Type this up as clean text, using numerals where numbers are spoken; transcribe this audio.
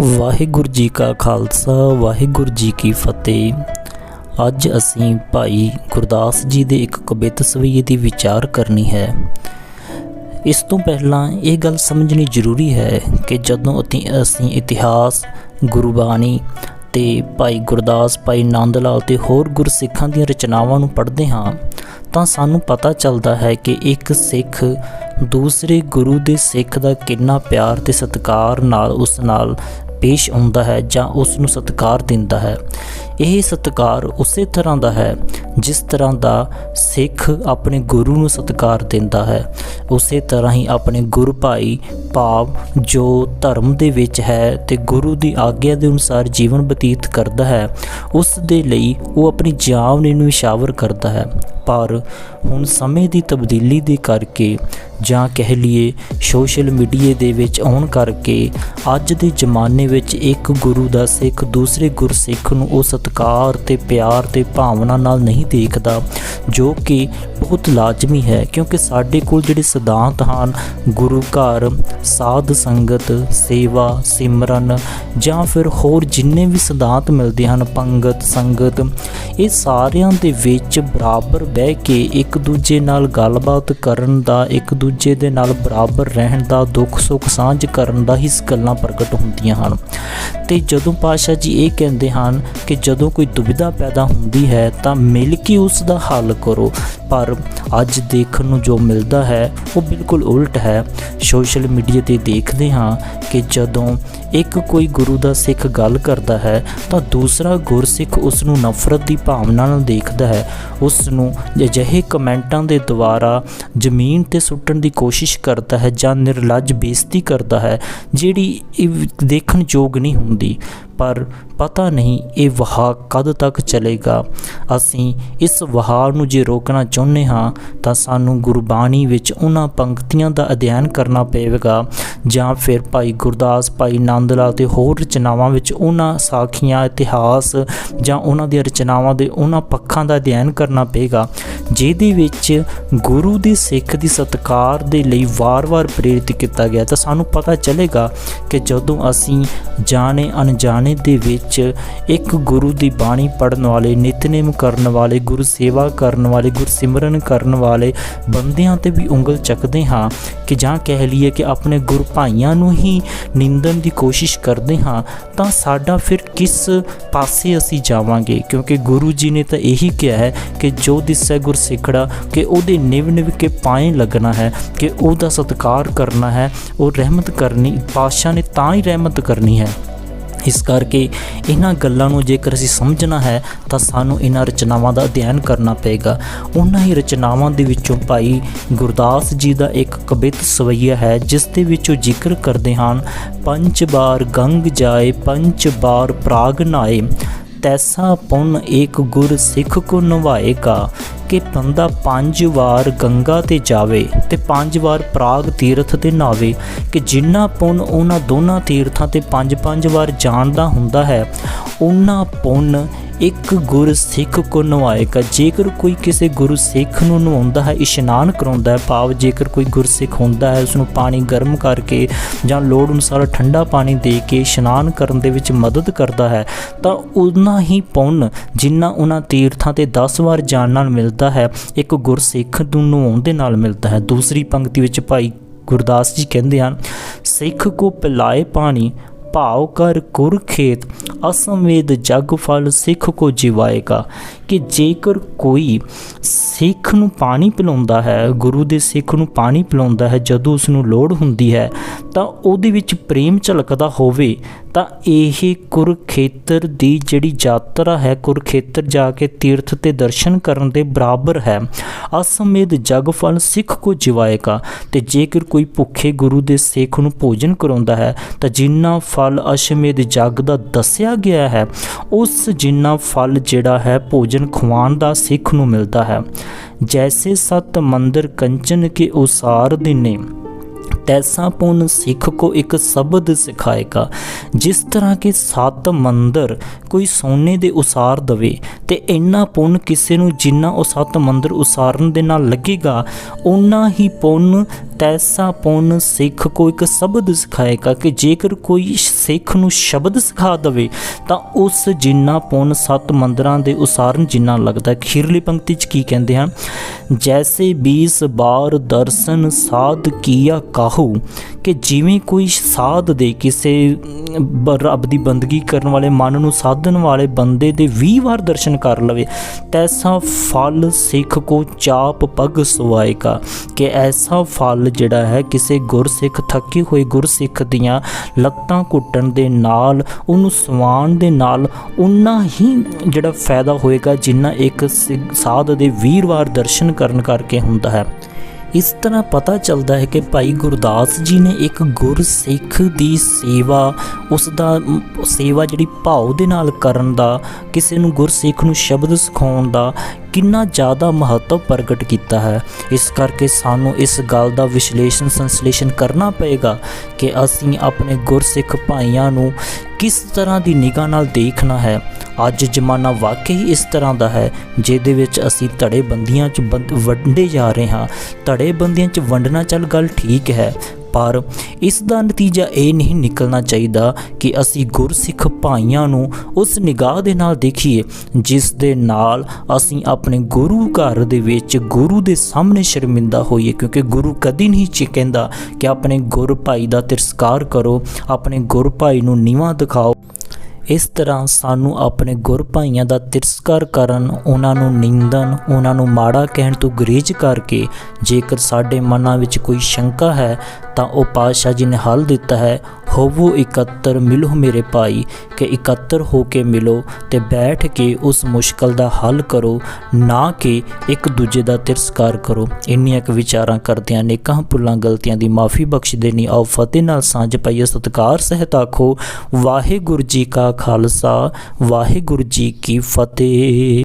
ਵਾਹਿਗੁਰੂ ਜੀ ਕਾ ਖਾਲਸਾ ਵਾਹਿਗੁਰੂ ਜੀ ਕੀ ਫਤਿਹ। ਅੱਜ ਅਸੀਂ ਭਾਈ ਗੁਰਦਾਸ ਜੀ ਦੇ ਇੱਕ ਕਵਿਤ ਸਵਈਏ ਦੀ ਵਿਚਾਰ ਕਰਨੀ ਹੈ। ਇਸ ਤੋਂ ਪਹਿਲਾਂ ਇਹ ਗੱਲ ਸਮਝਣੀ ਜ਼ਰੂਰੀ ਹੈ ਕਿ ਜਦੋਂ ਅਸੀਂ ਇਤਿਹਾਸ, ਗੁਰਬਾਣੀ ਅਤੇ ਭਾਈ ਗੁਰਦਾਸ, ਭਾਈ ਨੰਦ ਲਾਲ ਅਤੇ ਹੋਰ ਗੁਰਸਿੱਖਾਂ ਦੀਆਂ ਰਚਨਾਵਾਂ ਨੂੰ ਪੜ੍ਹਦੇ ਹਾਂ ਤਾਂ ਸਾਨੂੰ ਪਤਾ ਚੱਲਦਾ ਹੈ ਕਿ ਇੱਕ ਸਿੱਖ ਦੂਸਰੇ ਗੁਰੂ ਦੇ ਸਿੱਖ ਦਾ ਕਿੰਨਾ ਪਿਆਰ ਅਤੇ ਸਤਿਕਾਰ ਨਾਲ ਉਸ ਨਾਲ ਪੇਸ਼ ਆਉਂਦਾ ਹੈ ਜਾਂ ਉਸ ਨੂੰ ਸਤਿਕਾਰ ਦਿੰਦਾ ਹੈ। ਇਹ ਸਤਿਕਾਰ ਉਸੇ ਤਰ੍ਹਾਂ ਦਾ ਹੈ ਜਿਸ ਤਰ੍ਹਾਂ ਦਾ ਸਿੱਖ ਆਪਣੇ ਗੁਰੂ ਨੂੰ ਸਤਿਕਾਰ ਦਿੰਦਾ ਹੈ। ਉਸੇ ਤਰ੍ਹਾਂ ਹੀ ਆਪਣੇ ਗੁਰੂ ਭਾਈ ਭਾਵ ਜੋ ਧਰਮ ਦੇ ਵਿੱਚ ਹੈ ਅਤੇ ਗੁਰੂ ਦੀ ਆਗਿਆ ਦੇ ਅਨੁਸਾਰ ਜੀਵਨ ਬਤੀਤ ਕਰਦਾ ਹੈ, ਉਸ ਦੇ ਲਈ ਉਹ ਆਪਣੀ ਜਾਨ ਨੂੰ ਨਿਸ਼ਾਵਰ ਕਰਦਾ ਹੈ। ਪਰ ਹੁਣ ਸਮੇਂ ਦੀ ਤਬਦੀਲੀ ਦੇ ਕਰਕੇ ਜਾਂ ਕਹਿ ਲਈਏ ਸੋਸ਼ਲ ਮੀਡੀਆ ਦੇ ਵਿੱਚ ਆਉਣ ਕਰਕੇ ਅੱਜ ਦੇ ਜ਼ਮਾਨੇ ਵਿੱਚ ਇੱਕ ਗੁਰੂ ਦਾ ਸਿੱਖ ਦੂਸਰੇ ਗੁਰਸਿੱਖ ਨੂੰ ਉਹ ਸਤਿਕਾਰ ਅਤੇ ਪਿਆਰ ਅਤੇ ਭਾਵਨਾ ਨਾਲ ਨਹੀਂ ਦੇਖਦਾ, ਜੋ ਕਿ ਬਹੁਤ ਲਾਜ਼ਮੀ ਹੈ। ਕਿਉਂਕਿ ਸਾਡੇ ਕੋਲ ਜਿਹੜੇ ਸਿਧਾਂਤ ਹਨ, ਗੁਰੂ ਘਰ, ਸਾਧ ਸੰਗਤ, ਸੇਵਾ, ਸਿਮਰਨ ਜਾਂ ਫਿਰ ਹੋਰ ਜਿੰਨੇ ਵੀ ਸਿਧਾਂਤ ਮਿਲਦੇ ਹਨ, ਪੰਗਤ, ਸੰਗਤ, ਇਹ ਸਾਰਿਆਂ ਦੇ ਵਿੱਚ ਬਰਾਬਰ ਬਹਿ ਕੇ ਇੱਕ ਦੂਜੇ ਨਾਲ ਗੱਲਬਾਤ ਕਰਨ ਦਾ, ਇੱਕ ਦੂਜੇ ਦੇ ਨਾਲ ਬਰਾਬਰ ਰਹਿਣ ਦਾ, ਦੁੱਖ ਸੁੱਖ ਸਾਂਝ ਕਰਨ ਦਾ ਹੀ ਗੱਲਾਂ ਪ੍ਰਗਟ ਹੁੰਦੀਆਂ ਹਨ। ਅਤੇ ਜਦੋਂ ਪਾਤਸ਼ਾਹ ਜੀ ਇਹ ਕਹਿੰਦੇ ਹਨ ਕਿ ਜਦੋਂ ਕੋਈ ਦੁਵਿਧਾ ਪੈਦਾ ਹੁੰਦੀ ਹੈ ਤਾਂ ਮਿਲ ਕੇ ਉਸ ਦਾ ਹੱਲ ਕਰੋ, ਪਰ ਅੱਜ ਦੇਖਣ ਨੂੰ ਜੋ ਮਿਲਦਾ ਹੈ ਉਹ ਬਿਲਕੁਲ ਉਲਟ ਹੈ। ਸੋਸ਼ਲ ਮੀਡੀਆ 'ਤੇ ਦੇਖਦੇ ਹਾਂ ਕਿ ਜਦੋਂ ਇੱਕ ਕੋਈ ਗੁਰੂ ਦਾ ਸਿੱਖ ਗੱਲ ਕਰਦਾ ਹੈ ਤਾਂ ਦੂਸਰਾ ਗੁਰਸਿੱਖ ਉਸ ਨੂੰ ਨਫ਼ਰਤ ਦੀ ਭਾਵਨਾ ਨਾਲ ਦੇਖਦਾ ਹੈ, ਉਸ ਨੂੰ ਅਜਿਹੇ ਕਮੈਂਟਾਂ ਦੇ ਦੁਆਰਾ ਜ਼ਮੀਨ 'ਤੇ ਸੁੱਟਣ ਦੀ ਕੋਸ਼ਿਸ਼ ਕਰਦਾ ਹੈ ਜਾਂ ਨਿਰਲੱਜ ਬੇਇੱਜ਼ਤੀ ਕਰਦਾ ਹੈ, ਜਿਹੜੀ ਦੇਖਣ ਯੋਗ ਨਹੀਂ ਹੁੰਦੀ। ਪਰ ਪਤਾ ਨਹੀਂ ਇਹ ਵਹਾਅ ਕਦ ਤੱਕ ਚੱਲੇਗਾ। ਅਸੀਂ ਇਸ ਵਹਾਅ ਨੂੰ ਜੇ ਰੋਕਣਾ ਚਾਹੁੰਦੇ ਹਾਂ ਤਾਂ ਸਾਨੂੰ ਗੁਰਬਾਣੀ ਵਿੱਚ ਉਹਨਾਂ ਪੰਕਤੀਆਂ ਦਾ ਅਧਿਐਨ ਕਰਨਾ ਪਵੇਗਾ ਜਾਂ ਫਿਰ ਭਾਈ ਗੁਰਦਾਸ, ਭਾਈ ਨੰਦ ਲਾਲ ਅਤੇ ਹੋਰ ਰਚਨਾਵਾਂ ਵਿੱਚ ਉਹਨਾਂ ਸਾਖੀਆਂ, ਇਤਿਹਾਸ ਜਾਂ ਉਹਨਾਂ ਦੀਆਂ ਰਚਨਾਵਾਂ ਦੇ ਉਹਨਾਂ ਪੱਖਾਂ ਦਾ ਅਧਿਐਨ ਕਰਨਾ ਪਵੇਗਾ ਜਿਹਦੇ ਵਿੱਚ ਗੁਰੂ ਦੇ ਸਿੱਖ ਦੀ ਸਤਿਕਾਰ ਦੇ ਲਈ ਵਾਰ-ਵਾਰ ਪ੍ਰੇਰਿਤ ਕੀਤਾ ਗਿਆ। ਤਾਂ ਸਾਨੂੰ ਪਤਾ ਚੱਲੇਗਾ ਕਿ ਜਦੋਂ ਅਸੀਂ ਜਾਣੇ ਅਣਜਾਣੇ ਦੇ ਵਿੱਚ ਇੱਕ ਗੁਰੂ ਦੀ ਬਾਣੀ ਪੜ੍ਹਨ ਵਾਲੇ, ਨਿਤਨੇਮ ਕਰਨ ਵਾਲੇ, ਗੁਰੂ ਸੇਵਾ ਕਰਨ ਵਾਲੇ, ਗੁਰਸਿਮਰਨ ਕਰਨ ਵਾਲੇ ਬੰਦਿਆਂ 'ਤੇ ਵੀ ਉਂਗਲ ਚੱਕਦੇ ਹਾਂ ਕਿ ਜਾਂ ਕਹਿ ਲਈਏ ਕਿ ਆਪਣੇ ਗੁਰੂ ਭਾਈਆਂ ਨੂੰ ਹੀ ਨਿੰਦਣ ਦੀ ਕੋਸ਼ਿਸ਼ ਕਰਦੇ ਹਾਂ, ਤਾਂ ਸਾਡਾ ਫਿਰ ਕਿਸ ਪਾਸੇ ਅਸੀਂ ਜਾਵਾਂਗੇ? ਕਿਉਂਕਿ ਗੁਰੂ ਜੀ ਨੇ ਤਾਂ ਇਹੀ ਕਿਹਾ ਹੈ ਕਿ ਜੋ ਦਿਸੈ ਗੁਰਸਿੱਖੜਾ, ਕਿ ਉਹਦੇ ਨਿਵ ਨਿਵ ਕੇ ਪਾਏ ਲੱਗਣਾ ਹੈ, ਕਿ ਉਹਦਾ ਸਤਿਕਾਰ ਕਰਨਾ ਹੈ, ਉਹ ਰਹਿਮਤ ਕਰਨੀ, ਪਾਤਸ਼ਾਹ ਨੇ ਤਾਂ ਹੀ ਰਹਿਮਤ ਕਰਨੀ ਹੈ। ਇਸ ਕਰਕੇ ਇਹਨਾਂ ਗੱਲਾਂ ਨੂੰ ਜੇਕਰ ਅਸੀਂ ਸਮਝਣਾ ਹੈ ਤਾਂ ਸਾਨੂੰ ਇਹਨਾਂ ਰਚਨਾਵਾਂ ਦਾ ਅਧਿਐਨ ਕਰਨਾ ਪਏਗਾ। ਉਹਨਾਂ ਹੀ ਰਚਨਾਵਾਂ ਦੇ ਵਿੱਚੋਂ ਭਾਈ ਗੁਰਦਾਸ ਜੀ ਦਾ ਇੱਕ ਕਵਿਤ ਸਵਈਆ ਹੈ ਜਿਸ ਦੇ ਵਿੱਚ ਉਹ ਜ਼ਿਕਰ ਕਰਦੇ ਹਨ, ਪੰਜ ਬਾਰ ਗੰਗ ਜਾਏ ਪੰਜ ਬਾਰ ਪ੍ਰਾਗ ਨਾਏ, ਤੈਸਾ ਪੁੰਨ ਏਕ ਗੁਰ ਸਿੱਖ ਕੋ ਨਿਭਾਏਗਾ, ਕਿ ਬੰਦਾ 5 ਵਾਰ ਗੰਗਾ 'ਤੇ ਜਾਵੇ ਅਤੇ 5 ਵਾਰ ਪ੍ਰਾਗ ਤੀਰਥ 'ਤੇ ਨਹਾਵੇ, ਕਿ ਜਿੰਨਾ ਪੁੰਨ ਉਹਨਾਂ ਦੋਨਾਂ ਤੀਰਥਾਂ 'ਤੇ 5-5 ਵਾਰ ਜਾਣ ਦਾ ਹੁੰਦਾ ਹੈ, ਉਹਨਾਂ ਪੁੰਨ ਇੱਕ ਗੁਰ ਸਿੱਖ ਕੋ ਨਵਾਏਗਾ। ਜੇਕਰ ਕੋਈ ਕਿਸੇ ਗੁਰੂ ਸਿੱਖ ਨੂੰ ਨਵਾਉਂਦਾ ਹੈ, ਇਸ਼ਨਾਨ ਕਰਾਉਂਦਾ ਹੈ, ਭਾਵ ਜੇਕਰ ਕੋਈ ਗੁਰਸਿੱਖ ਹੁੰਦਾ ਹੈ ਉਸਨੂੰ ਪਾਣੀ ਗਰਮ ਕਰਕੇ ਜਾਂ ਲੋੜ ਅਨੁਸਾਰ ਠੰਡਾ ਪਾਣੀ ਦੇ ਕੇ ਇਸ਼ਨਾਨ ਕਰਨ ਦੇ ਵਿੱਚ ਮਦਦ ਕਰਦਾ ਹੈ, ਤਾਂ ਉਨਾ ਹੀ ਪੁੰਨ ਜਿੰਨਾ ਉਹਨਾਂ ਤੀਰਥਾਂ 'ਤੇ 10 ਵਾਰ ਜਾਣ ਨਾਲ ਮਿਲਦਾ ਹੈ, ਇੱਕ ਗੁਰਸਿੱਖ ਨੂੰ ਨਵਾਉਣ ਦੇ ਨਾਲ ਮਿਲਦਾ ਹੈ। ਦੂਸਰੀ ਪੰਕਤੀ ਵਿੱਚ ਭਾਈ ਗੁਰਦਾਸ ਜੀ ਕਹਿੰਦੇ ਹਨ, ਸਿੱਖ ਕੋ ਪਿਲਾਏ ਪਾਣੀ ਭਾਵ ਕਰ ਕੁਰਖੇਤ, ਅਸਮਵੇਦ ਜਗ ਫਲ ਸਿੱਖ ਕੋ ਜਿਵਾਏਗਾ, ਕਿ ਜੇਕਰ ਕੋਈ ਸਿੱਖ ਨੂੰ ਪਾਣੀ ਪਿਲਾਉਂਦਾ ਹੈ, ਗੁਰੂ ਦੇ ਸਿੱਖ ਨੂੰ ਪਾਣੀ ਪਿਲਾਉਂਦਾ ਹੈ ਜਦੋਂ ਉਸ ਨੂੰ ਲੋੜ ਹੁੰਦੀ ਹੈ, ਤਾਂ ਉਹਦੇ ਵਿੱਚ ਪ੍ਰੇਮ ਝਲਕਦਾ ਹੋਵੇ, ਤਾਂ ਇਹ ਕੁਰਖੇਤਰ ਦੀ ਜਿਹੜੀ ਯਾਤਰਾ ਹੈ, ਕੁਰਖੇਤਰ ਜਾ ਕੇ ਤੀਰਥ 'ਤੇ ਦਰਸ਼ਨ ਕਰਨ ਦੇ ਬਰਾਬਰ ਹੈ। ਅਸਮੇਧ ਜਗ ਫਲ ਸਿੱਖ ਕੋ ਜਿਵਾਏਗਾ, ਅਤੇ ਜੇਕਰ ਕੋਈ ਭੁੱਖੇ ਗੁਰੂ ਦੇ ਸਿੱਖ ਨੂੰ ਭੋਜਨ ਕਰਾਉਂਦਾ ਹੈ ਤਾਂ ਜਿੰਨਾ ਫਲ ਅਸ਼ਮੇਧ ਜਗ ਦਾ ਦੱਸਿਆ ਗਿਆ ਹੈ, ਉਸ ਜਿੰਨਾ ਫਲ ਜਿਹੜਾ ਹੈ ਭੋਜਨ ਖਵਾਉਣ ਦਾ ਸਿੱਖ ਨੂੰ ਮਿਲਦਾ ਹੈ। ਜੈਸੇ ਸਤ ਮੰਦਰ ਕੰਚਨ ਕੇ ਉਸਾਰ ਦਿਨੇ, ਤੈਸਾ ਪੁੰਨ ਸਿੱਖ ਕੋ ਇੱਕ ਸ਼ਬਦ ਸਿਖਾਏਗਾ। ਜਿਸ ਤਰ੍ਹਾਂ ਕਿ 7 ਮੰਦਰ ਕੋਈ ਸੋਨੇ ਦੇ ਉਸਾਰ ਦਵੇ ਤੇ ਇੰਨਾ ਪੁੰਨ ਕਿਸੇ ਨੂੰ ਜਿੰਨਾ ਉਹ 7 ਮੰਦਰ ਉਸਾਰਨ ਦੇ ਨਾਲ ਲੱਗੇਗਾ, ਓਨਾ ਹੀ ਪੁੰਨ ਤੈਸਾ ਪੁੰਨ ਸਿੱਖ ਕੋ ਇੱਕ ਸ਼ਬਦ ਸਿਖਾਏਗਾ, ਕਿ ਜੇਕਰ ਕੋਈ ਸਿੱਖ ਨੂੰ ਸ਼ਬਦ ਸਿਖਾ ਦੇਵੇ ਤਾਂ ਉਸ ਜਿੰਨਾ ਪੁੰਨ 7 ਮੰਦਰਾਂ ਦੇ ਉਸਾਰਨ ਜਿੰਨਾ ਲੱਗਦਾ। ਅਖੀਰਲੀ ਪੰਕਤੀ 'ਚ ਕੀ ਕਹਿੰਦੇ ਹਨ, ਜੈਸੇ 20 ਬਾਰ ਦਰਸ਼ਨ ਸਾਧ ਕੀਆ ਕਾਹੂ, ਕਿ ਜਿਵੇਂ ਕੋਈ ਸਾਧ ਦੇ ਕਿਸੇ ਰੱਬ ਦੀ ਬੰਦਗੀ ਕਰਨ ਵਾਲੇ ਮਨ ਨੂੰ ਸਾਧਨ ਵਾਲੇ ਬੰਦੇ ਦੇ 20 ਵਾਰ ਦਰਸ਼ਨ ਕਰ ਲਵੇ, ਤੈਸਾ ਫਲ ਸਿੱਖ ਕੋ ਚਾਪ ਪਗ ਸਵਾਏਗਾ, ਕਿ ਐਸਾ ਫਲ ਜਿਹੜਾ ਹੈ ਕਿਸੇ ਗੁਰਸਿੱਖ ਥੱਕੇ ਹੋਏ ਗੁਰਸਿੱਖ ਦੀਆਂ ਲੱਤਾਂ ਘੁੱਟਣ ਦੇ ਨਾਲ, ਉਹਨੂੰ ਸਵਾਣ ਦੇ ਨਾਲ ਉਨਾ ਹੀ ਜਿਹੜਾ ਫਾਇਦਾ ਹੋਏਗਾ ਜਿੰਨਾ ਇੱਕ ਸਾਧ ਦੇ 20 ਵਾਰ ਦਰਸ਼ਨ ਕਰਨ ਕਰਕੇ ਹੁੰਦਾ ਹੈ। ਇਸ ਤਰ੍ਹਾਂ ਪਤਾ ਚੱਲਦਾ ਹੈ ਕਿ ਭਾਈ ਗੁਰਦਾਸ ਜੀ ਨੇ ਇੱਕ ਗੁਰਸਿੱਖ ਦੀ ਸੇਵਾ, ਉਸ ਦਾ ਸੇਵਾ ਜਿਹੜੀ ਭਾਵ ਦੇ ਨਾਲ ਕਰਨ ਦਾ, ਕਿਸੇ ਨੂੰ ਗੁਰਸਿੱਖ ਨੂੰ ਸ਼ਬਦ ਸਿਖਾਉਣ ਦਾ ਕਿੰਨਾ ਜ਼ਿਆਦਾ ਮਹੱਤਵ ਪ੍ਰਗਟ ਕੀਤਾ ਹੈ। ਇਸ ਕਰਕੇ ਸਾਨੂੰ ਇਸ ਗੱਲ ਦਾ ਵਿਸ਼ਲੇਸ਼ਣ ਸੰਸਲੇਸ਼ਣ ਕਰਨਾ ਪਏਗਾ ਕਿ ਅਸੀਂ ਆਪਣੇ ਗੁਰਸਿੱਖ ਭਾਈਆਂ ਨੂੰ ਕਿਸ ਤਰ੍ਹਾਂ ਦੀ ਨਿਗਾਹ ਨਾਲ ਦੇਖਣਾ ਹੈ। ਅੱਜ ਜ਼ਮਾਨਾ ਵਾਕਈ ਇਸ ਤਰ੍ਹਾਂ ਦਾ ਹੈ ਜਿਹਦੇ ਵਿੱਚ ਅਸੀਂ ਧੜੇਬੰਦੀਆਂ 'ਚ ਵੰਡੇ ਜਾ ਰਹੇ ਹਾਂ। ਧੜੇਬੰਦੀਆਂ 'ਚ ਵੰਡਣਾ ਚੱਲ ਗੱਲ ਠੀਕ ਹੈ, ਪਰ ਇਸ ਦਾ ਨਤੀਜਾ ਇਹ ਨਹੀਂ ਨਿਕਲਣਾ ਚਾਹੀਦਾ ਕਿ ਅਸੀਂ ਗੁਰਸਿੱਖ ਭਾਈਆਂ ਨੂੰ ਉਸ ਨਿਗਾਹ ਦੇ ਨਾਲ ਦੇਖੀਏ ਜਿਸ ਦੇ ਨਾਲ ਅਸੀਂ ਆਪਣੇ ਗੁਰੂ ਘਰ ਦੇ ਵਿੱਚ ਗੁਰੂ ਦੇ ਸਾਹਮਣੇ ਸ਼ਰਮਿੰਦਾ ਹੋਈਏ, ਕਿਉਂਕਿ ਗੁਰੂ ਕਦੀ ਨਹੀਂ ਕਹਿੰਦਾ ਕਿ ਆਪਣੇ ਗੁਰ ਭਾਈ ਦਾ ਤਿਰਸਕਾਰ ਕਰੋ, ਆਪਣੇ ਗੁਰ ਭਾਈ ਨੂੰ ਨੀਵਾਂ ਦਿਖਾਓ। ਇਸ ਤਰ੍ਹਾਂ ਸਾਨੂੰ ਆਪਣੇ ਗੁਰ ਭਾਈਆਂ ਦਾ ਤਿਰਸਕਾਰ ਕਰਨ, ਉਹਨਾਂ ਨੂੰ ਨਿੰਦਣ, ਉਹਨਾਂ ਨੂੰ ਮਾੜਾ ਕਹਿਣ ਤੋਂ ਗੁਰੇਜ਼ ਕਰਕੇ ਜੇਕਰ ਸਾਡੇ ਮਨਾਂ ਵਿੱਚ ਕੋਈ ਸ਼ੰਕਾ ਹੈ ਤਾਂ ਉਹ ਪਾਤਸ਼ਾਹ ਜੀ ਨੇ ਹੱਲ ਦਿੱਤਾ ਹੈ, ਹੋਵੋ ਇਕੱਤਰ ਮਿਲੋ ਮੇਰੇ ਭਾਈ, ਕਿ ਇਕੱਤਰ ਹੋ ਕੇ ਮਿਲੋ ਤੇ ਬੈਠ ਕੇ ਉਸ ਮੁਸ਼ਕਲ ਦਾ ਹੱਲ ਕਰੋ, ਨਾ ਕਿ ਇੱਕ ਦੂਜੇ ਦਾ ਤਿਰਸਕਾਰ ਕਰੋ। ਇੰਨੀਆਂ ਕੁ ਵਿਚਾਰਾਂ ਕਰਦਿਆਂ ਨੇਕਾਂ ਭੁੱਲਾਂ ਗਲਤੀਆਂ ਦੀ ਮਾਫੀ ਬਖਸ਼ ਦੇਣੀ। ਆਓ ਫਤਿਹ ਨਾਲ ਸਾਂਝ ਪਾਈਏ, ਸਤਿਕਾਰ ਸਹਿਤ ਆਖੋ ਵਾਹਿਗੁਰੂ ਜੀ ਕਾ ਖਾਲਸਾ ਵਾਹਿਗੁਰੂ ਜੀ ਕੀ ਫਤਿਹ।